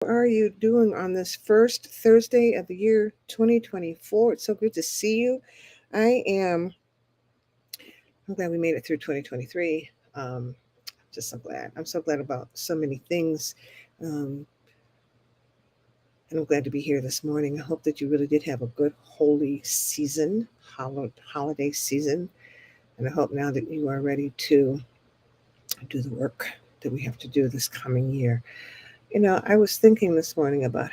How are you doing on this first Thursday of the year 2024? It's so good to see you. I am, I'm glad we made it through 2023. Just so glad. I'm so glad about so many things. Um, and I'm glad to be here this morning. I hope that you really did have a good, holy season, holiday season. And I hope now that you are ready to do the work that we have to do this coming year. I was thinking this morning about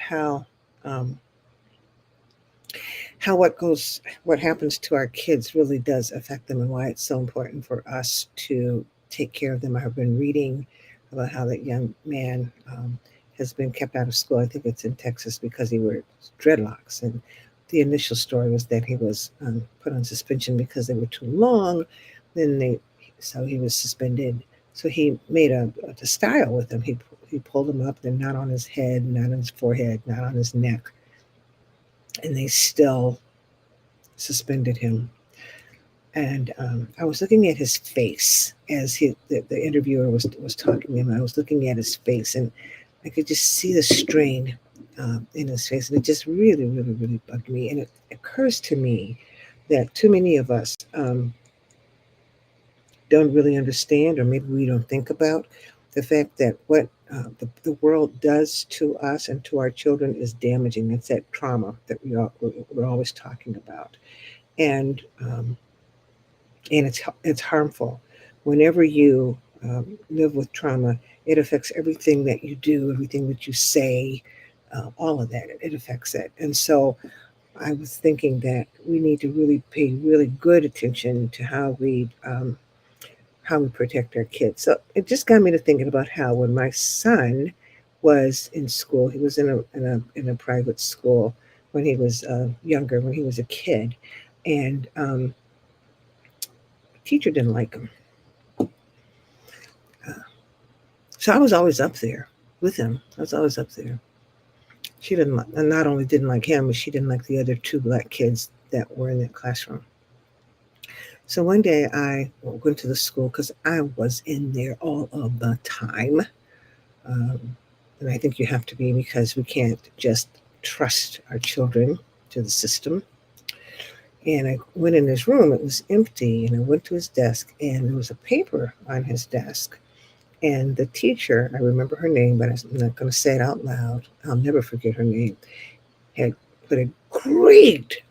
um, how what happens to our kids really does affect them and why it's so important for us to take care of them. I've been reading about how that young man has been kept out of school. I think it's in Texas because he wore dreadlocks. And the initial story was that he was put on suspension because they were too long. Then so he was suspended. So he made a style with him. He pulled him up, then not on his head, not on his forehead, not on his neck, and they still suspended him. And I was looking at his face as the interviewer was talking to him. I was looking at his face, and I could just see the strain in his face, and it just really, really, really bugged me. And it occurs to me that too many of us don't really understand, or maybe we don't think about the fact that what the world does to us and to our children is damaging. It's that trauma that we're always talking about, and um, and it's harmful. Whenever you live with trauma, it affects everything that you do, everything that you say, all of that. It affects it. And so I was thinking that we need to really pay really good attention to how we protect our kids. So it just got me to thinking about how when my son was in school, he was in a private school when he was younger, when he was a kid, and the teacher didn't like him. Uh, So I was always up there with him. I was always up there. She didn't like, and not only didn't like him, but she didn't like the other two black kids that were in that classroom. So one day I went to the school because I was in there all of the time. Um, and I think you have to be because we can't just trust our children to the system. And I went in his room, it was empty, and I went to his desk, and there was a paper on his desk. And the teacher, I remember her name, but I'm not going to say it out loud. I'll never forget her name, had put a great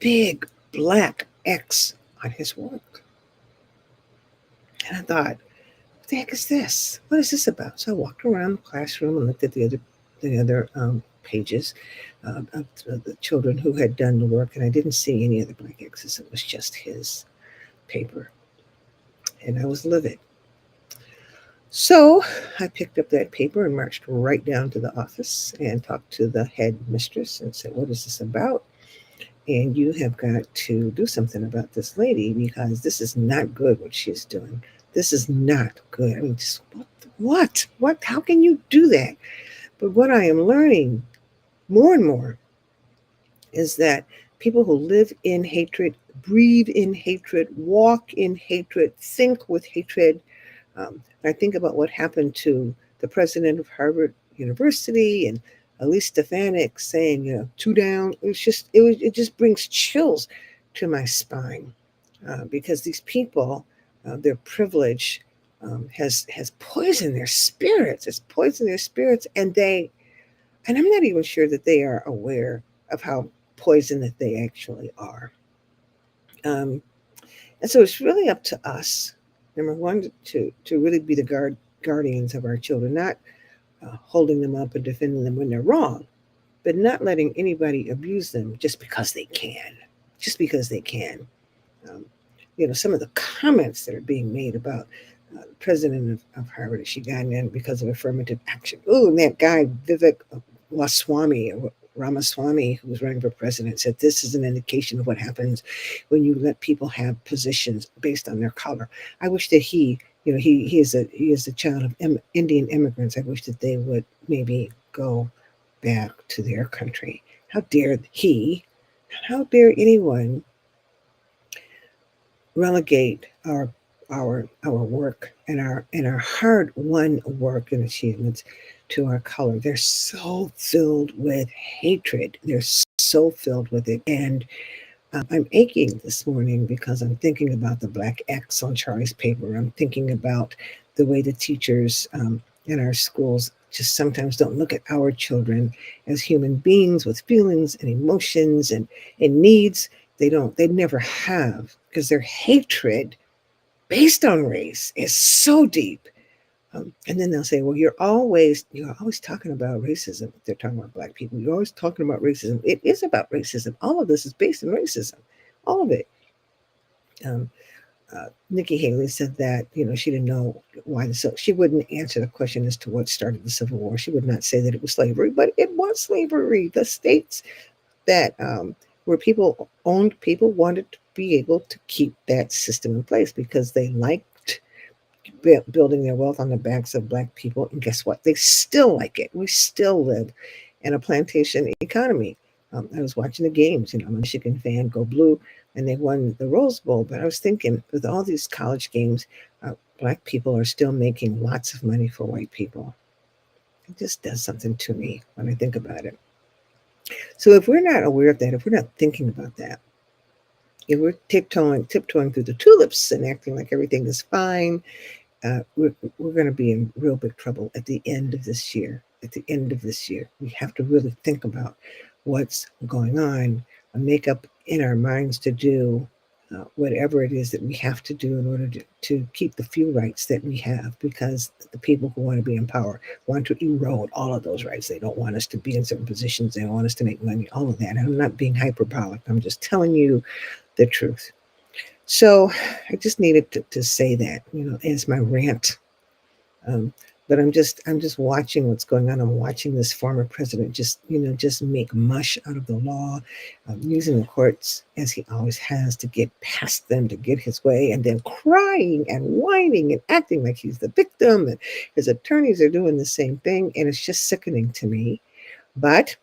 big black X on his work. And I thought, what the heck is this? What is this about? So I walked around the classroom and looked at the other pages of the children who had done the work, and I didn't see any of the black X's. It was just his paper. And I was livid. So I picked up that paper and marched right down to the office and talked to the head mistress and said, what is this about? And you have got to do something about this lady because this is not good what she's doing. This is not good. I mean, just what? How can you do that? But what I am learning more and more is that people who live in hatred, breathe in hatred, walk in hatred, think with hatred. I think about what happened to the president of Harvard University and Elise Stefanik saying, two down. It just brings chills to my spine because these people, their privilege has poisoned their spirits. It's poisoned their spirits, and I'm not even sure that they are aware of how poison that they actually are. Um, and so it's really up to us, number one, to really be the guardians of our children, not holding them up and defending them when they're wrong, but not letting anybody abuse them just because they can. Just because they can. Um, some of the comments that are being made about the president of Harvard, she got in because of affirmative action. Oh, and that guy, Vivek Waswamy, or Ramaswamy, who was running for president, said this is an indication of what happens when you let people have positions based on their color. I wish that he is a child of Indian immigrants. I wish that they would maybe go back to their country. How dare he? How dare anyone relegate our work and our hard won work and achievements to our color. They're so filled with hatred. They're so filled with it. And I'm aching this morning because I'm thinking about the black X on Charlie's paper. I'm thinking about the way the teachers in our schools just sometimes don't look at our children as human beings with feelings and emotions and needs. They never have, because their hatred based on race is so deep. And then they'll say, well, you're always talking about racism. They're talking about black people. You're always talking about racism. It is about racism. All of this is based on racism. All of it. Um, Nikki Haley said that, she didn't know why she wouldn't answer the question as to what started the Civil War. She would not say that it was slavery, but it was slavery. The states that where people owned people wanted to be able to keep that system in place because they liked building their wealth on the backs of black people. And guess what? They still like it. We still live in a plantation economy. I was watching the games. I'm a Michigan fan, go blue, and they won the Rose Bowl. But I was thinking, with all these college games, black people are still making lots of money for white people. It just does something to me when I think about it. So if we're not aware of that, if we're not thinking about that, if we're tiptoeing through the tulips and acting like everything is fine, we're going to be in real big trouble at the end of this year. At the end of this year, we have to really think about what's going on and make up in our minds to do whatever it is that we have to do in order to keep the few rights that we have, because the people who want to be in power want to erode all of those rights. They don't want us to be in certain positions. They don't want us to make money, all of that. I'm not being hyperbolic. I'm just telling you the truth. So I just needed to say that, as my rant. But I'm just watching what's going on. I'm watching this former president just make mush out of the law, using the courts as he always has to get past them, to get his way, and then crying and whining and acting like he's the victim. And his attorneys are doing the same thing, and it's just sickening to me. But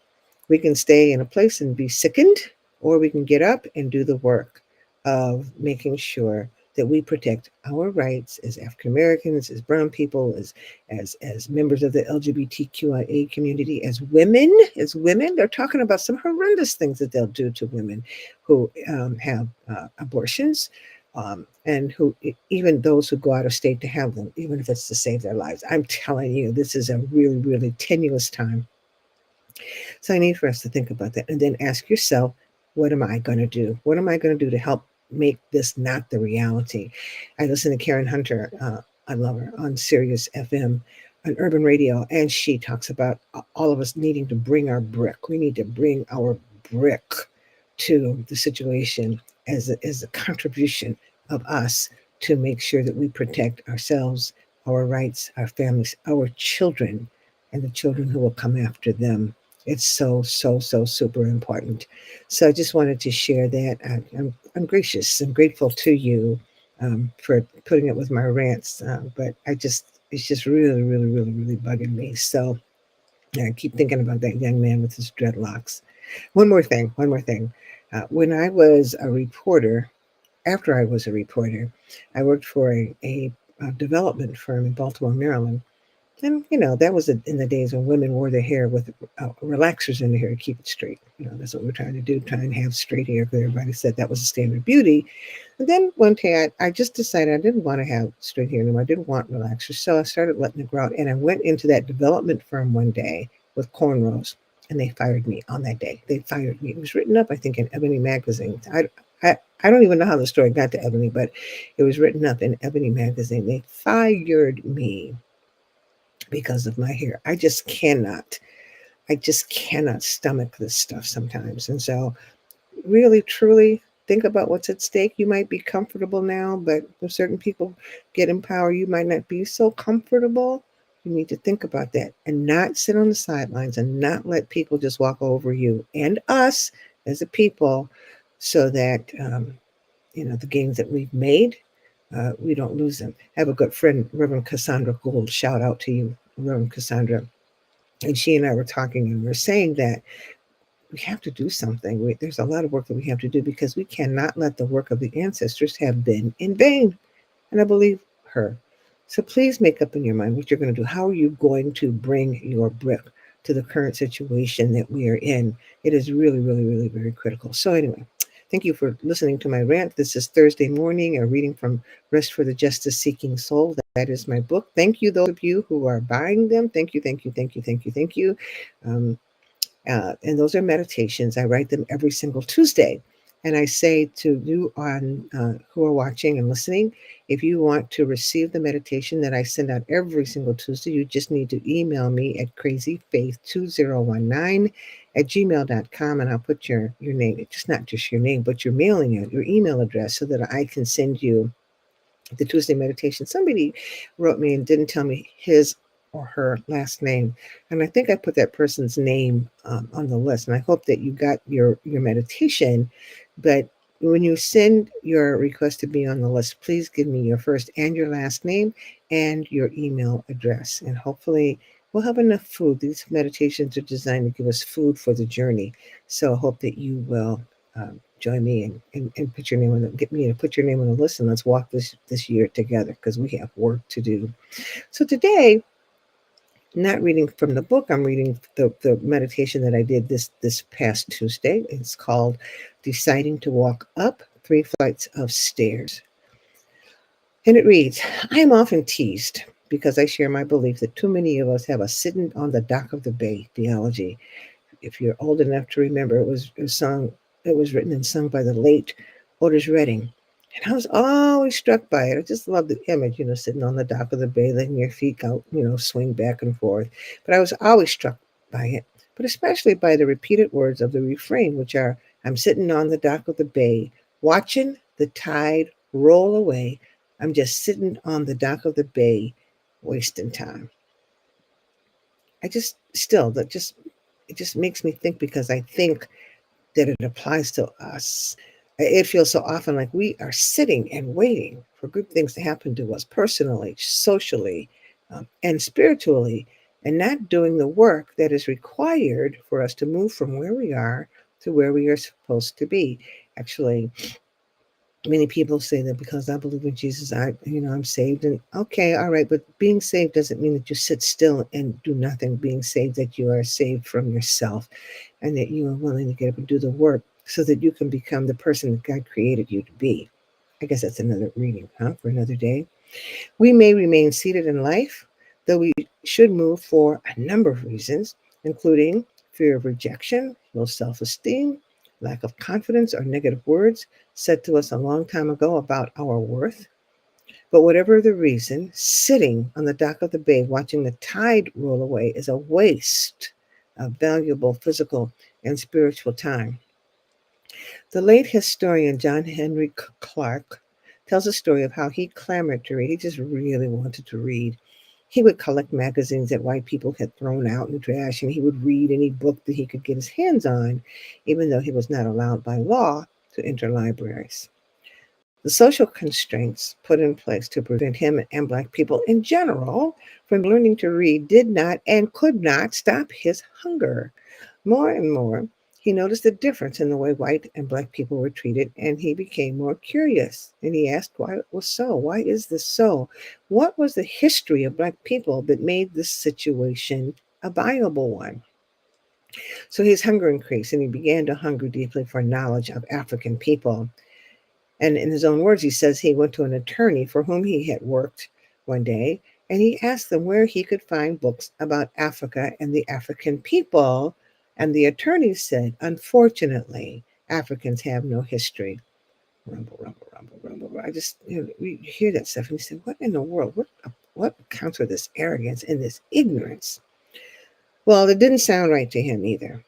we can stay in a place and be sickened, or we can get up and do the work of making sure that we protect our rights as African Americans, as brown people, as members of the LGBTQIA community, as women. They're talking about some horrendous things that they'll do to women who have abortions, and who, even those who go out of state to have them, even if it's to save their lives. I'm telling you, this is a really, really tenuous time. So I need for us to think about that, and then ask yourself, what am I going to do? What am I going to do to help make this not the reality? I listen to Karen Hunter, I love her, on Sirius FM, on Urban Radio, and she talks about all of us needing to bring our brick. We need to bring our brick to the situation as a contribution of us to make sure that we protect ourselves, our rights, our families, our children, and the children who will come after them. It's so super important. So I just wanted to share that. I'm gracious and grateful to you for putting it with my rants, but it's just really, really, really, really bugging me. So I keep thinking about that young man with his dreadlocks. One more thing. When I was a reporter, after I was a reporter, I worked for a development firm in Baltimore, Maryland. And, that was in the days when women wore their hair with relaxers in their hair to keep it straight. That's what we're trying to do, try and have straight hair, because everybody said that was the standard of beauty. And then one day I just decided I didn't want to have straight hair anymore. I didn't want relaxers. So I started letting it grow out. And I went into that development firm one day with cornrows, and they fired me on that day. They fired me. It was written up, I think, in Ebony magazine. I don't even know how the story got to Ebony, but it was written up in Ebony magazine. They fired me because of my hair. I just cannot stomach this stuff sometimes. And so really, truly think about what's at stake. You might be comfortable now, but when certain people get in power, you might not be so comfortable. You need to think about that and not sit on the sidelines and not let people just walk over you and us as a people, so that, the gains that we've made, we don't lose them. I have a good friend, Reverend Cassandra Gould. Shout out to you, Reverend Cassandra. And she and I were talking, and we're saying that we have to do something. There's a lot of work that we have to do, because we cannot let the work of the ancestors have been in vain. And I believe her. So please make up in your mind what you're going to do. How are you going to bring your brick to the current situation that we are in? It is really, really, really very critical. So anyway, thank you for listening to my rant. This is Thursday morning, a reading from Rest for the Justice Seeking Soul. That is my book. Thank you, those of you who are buying them. Thank you, thank you, thank you, thank you, thank you. Um, and those are meditations. I write them every single Tuesday. And I say to you on who are watching and listening, if you want to receive the meditation that I send out every single Tuesday, you just need to email me at crazyfaith2019 at gmail.com, and I'll put your name. It's just not just your name, but your mailing it, your email address, so that I can send you the Tuesday meditation. Somebody wrote me and didn't tell me his or her last name, and I think I put that person's name on the list. And I hope that you got your meditation. But when you send your request to be on the list, please give me your first and your last name and your email address, and hopefully we'll have enough food. These meditations are designed to give us food for the journey. So I hope that you will join me and put your name on the, get me to put your name on the list, and let's walk this year together, because we have work to do. So today, not reading from the book, I'm reading the meditation that I did this past Tuesday. It's called Deciding to Walk Up 3 Flights of Stairs. And it reads, I am often teased because I share my belief that too many of us have a sitting on the dock of the bay theology. If you're old enough to remember, it was written and sung by the late Otis Redding. And I was always struck by it. I just love the image, sitting on the dock of the bay, letting your feet out, swing back and forth. But I was always struck by it, but especially by the repeated words of the refrain, which are, I'm sitting on the dock of the bay, watching the tide roll away. I'm just sitting on the dock of the bay, wasting time. It just makes me think, because I think that it applies to us. It feels so often like we are sitting and waiting for good things to happen to us personally, socially, and spiritually, and not doing the work that is required for us to move from where we are to where we are supposed to be. Actually, many people say that because I believe in Jesus, I'm saved. And okay, all right, but being saved doesn't mean that you sit still and do nothing. Being saved, that you are saved from yourself, and that you are willing to get up and do the work so that you can become the person that God created you to be. I guess that's another reading, for another day. We may remain seated in life, though we should move for a number of reasons, including fear of rejection, low self-esteem, lack of confidence, or negative words said to us a long time ago about our worth. But whatever the reason, sitting on the dock of the bay watching the tide roll away is a waste of valuable physical and spiritual time. The late historian John Henry Clarke tells a story of how he clamored to read. He just really wanted to read. He would collect magazines that white people had thrown out in the trash, and he would read any book that he could get his hands on, even though he was not allowed by law to enter libraries. The social constraints put in place to prevent him and Black people in general from learning to read did not and could not stop his hunger. More and more, he noticed a difference in the way white and Black people were treated, and he became more curious. And he asked why it was so. Why is this so? What was the history of Black people that made this situation a viable one? So his hunger increased, and he began to hunger deeply for knowledge of African people. And in his own words, he says he went to an attorney for whom he had worked one day, and he asked them where he could find books about Africa and the African people. And the attorney said, unfortunately, Africans have no history. Rumble, rumble, rumble, rumble. I just, we hear that stuff, and you say, what in the world? What accounts for this arrogance and this ignorance? Well, it didn't sound right to him either.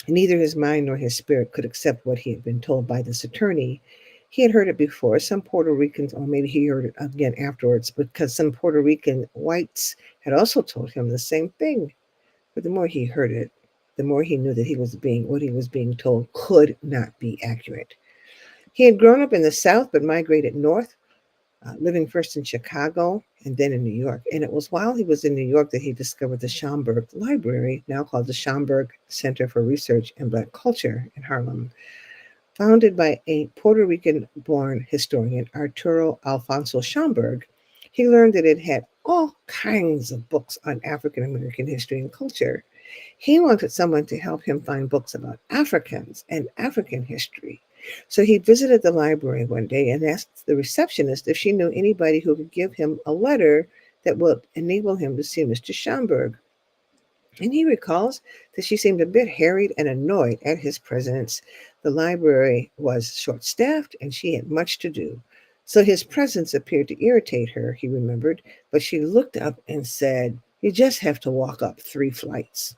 Neither his mind nor his spirit could accept what he had been told by this attorney. He had heard it before. Some Puerto Ricans, or maybe he heard it again afterwards, because some Puerto Rican whites had also told him the same thing. But the more he heard it, the more he knew that what he was being told could not be accurate. He had grown up in the South, but migrated north, living first in Chicago and then in New York. And it was while he was in New York that he discovered the Schomburg Library, now called the Schomburg Center for Research in Black Culture in Harlem. Founded by a Puerto Rican-born historian, Arturo Alfonso Schomburg, He learned that it had all kinds of books on African American history and culture. He wanted someone to help him find books about Africans and African history. So he visited the library one day and asked the receptionist if she knew anybody who could give him a letter that would enable him to see Mr. Schomburg. And he recalls that she seemed a bit harried and annoyed at his presence. The library was short staffed and she had much to do. So his presence appeared to irritate her, he remembered, but she looked up and said, "You just have to walk up 3 flights."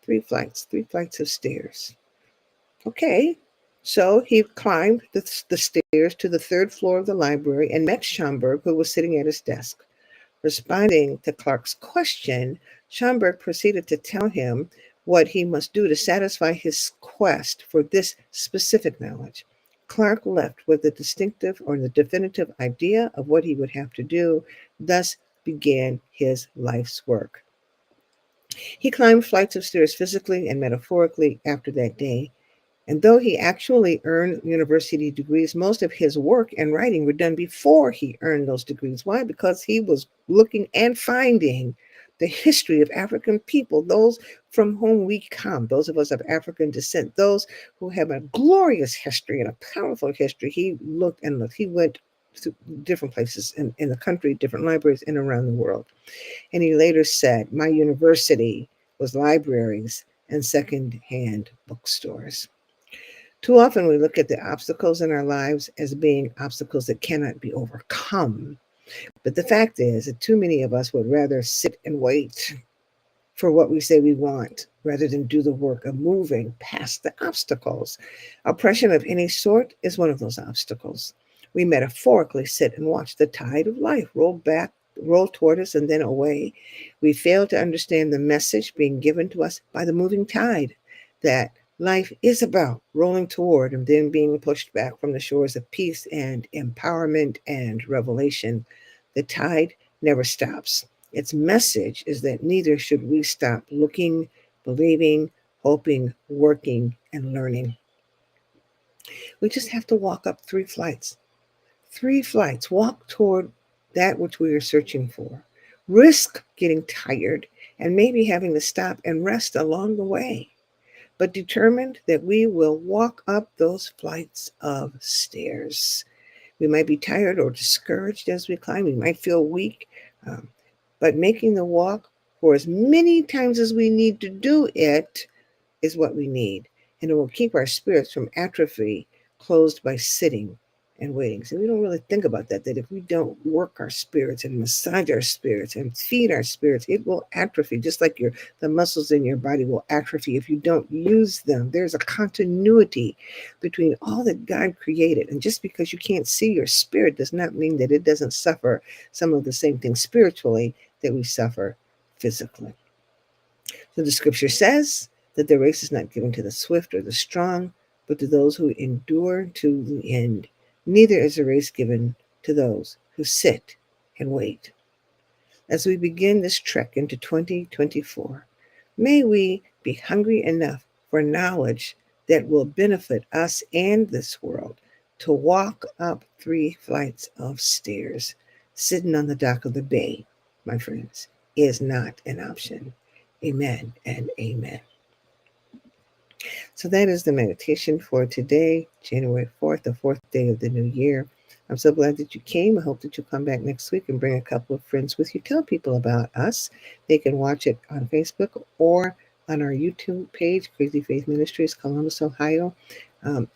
3 flights of stairs. Okay. So he climbed the stairs to the third floor of the library and met Schomburg, who was sitting at his desk. Responding to Clark's question, Schomburg proceeded to tell him what he must do to satisfy his quest for this specific knowledge. Clark left with the distinctive or the definitive idea of what he would have to do. Thus began his life's work. He climbed flights of stairs physically and metaphorically after that day. And though he actually earned university degrees, most of his work and writing were done before he earned those degrees. Why? Because he was looking and finding the history of African people, those from whom we come, those of us of African descent, those who have a glorious history and a powerful history. He looked and looked. He went to different places in the country, different libraries, and around the world. And he later said, "My university was libraries and secondhand bookstores." Too often we look at the obstacles in our lives as being obstacles that cannot be overcome. But the fact is that too many of us would rather sit and wait for what we say we want rather than do the work of moving past the obstacles. Oppression of any sort is one of those obstacles. We metaphorically sit and watch the tide of life roll toward us, and then away. We fail to understand the message being given to us by the moving tide, that life is about rolling toward and then being pushed back from the shores of peace and empowerment and revelation. The tide never stops. Its message is that neither should we stop looking, believing, hoping, working, and learning. We just have to walk up 3 flights. 3 flights. Walk toward that which we are searching for. Risk getting tired and maybe having to stop and rest along the way, but determined that we will walk up those flights of stairs. We might be tired or discouraged as we climb. We might feel weak, but making the walk for as many times as we need to do it is what we need. And it will keep our spirits from atrophy closed by sitting and waiting. So we don't really think about that if we don't work our spirits and massage our spirits and feed our spirits, it will atrophy, just like the muscles in your body will atrophy if you don't use them. There's a continuity between all that God created. And just because you can't see your spirit does not mean that it doesn't suffer some of the same things spiritually that we suffer physically. So the scripture says that the race is not given to the swift or the strong, but to those who endure to the end. Neither is a race given to those who sit and wait. As we begin this trek into 2024, may we be hungry enough for knowledge that will benefit us and this world to walk up 3 flights of stairs. Sitting on the dock of the bay, my friends, is not an option. Amen and amen. So that is the meditation for today, January 4th, the 4th day of the new year. I'm so glad that you came. I hope that you'll come back next week and bring a couple of friends with you. Tell people about us. They can watch it on Facebook or on our YouTube page, Crazy Faith Ministries, Columbus, Ohio. And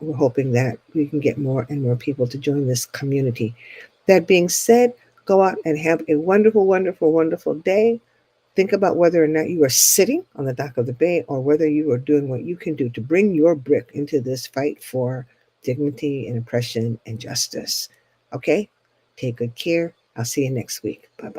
we're hoping that we can get more and more people to join this community. That being said, go out and have a wonderful, wonderful, wonderful day. Think about whether or not you are sitting on the dock of the bay or whether you are doing what you can do to bring your brick into this fight for dignity and oppression and justice. Okay? Take good care. I'll see you next week. Bye-bye.